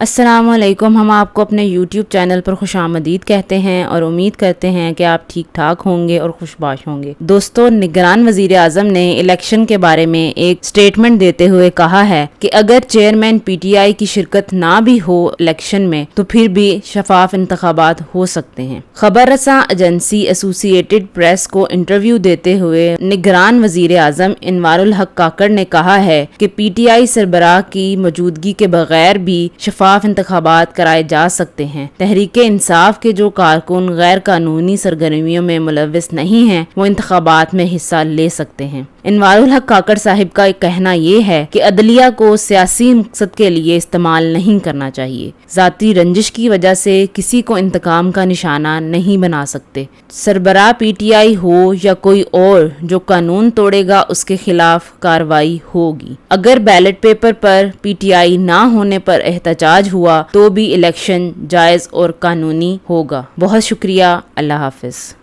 السلام علیکم. ہم آپ کو اپنے یوٹیوب چینل پر خوش آمدید کہتے ہیں اور امید کرتے ہیں کہ آپ ٹھیک ٹھاک ہوں گے اور خوش باش ہوں گے. دوستو، نگران وزیر اعظم نے الیکشن کے بارے میں ایک سٹیٹمنٹ دیتے ہوئے کہا ہے کہ اگر چیئرمین پی ٹی آئی کی شرکت نہ بھی ہو الیکشن میں تو پھر بھی شفاف انتخابات ہو سکتے ہیں. خبر رساں ایجنسی ایسوسی ایٹڈ پریس کو انٹرویو دیتے ہوئے نگران وزیر اعظم انوار الحق کاکڑ نے کہا ہے کہ پی ٹی آئی سربراہ کی موجودگی کے بغیر بھی شفاف انتخابات کرائے جا سکتے ہیں. تحریک انصاف کے جو کارکن غیر قانونی سرگرمیوں میں ملوث نہیں ہیں وہ انتخابات میں حصہ لے سکتے ہیں. انوار الحق کاکڑ صاحب کا کہنا یہ ہے کہ عدلیہ کو سیاسی مقصد کے لیے استعمال نہیں کرنا چاہیے. ذاتی رنجش کی وجہ سے کسی کو انتقام کا نشانہ نہیں بنا سکتے. سربراہ پی ٹی آئی ہو یا کوئی اور جو قانون توڑے گا اس کے خلاف کارروائی ہوگی. اگر ballot paper per P T I نہ ہونے پر احتجاج ہوا تو بھی الیکشن جائز اور قانونی ہوگا. بہت شکریہ. اللہ حافظ.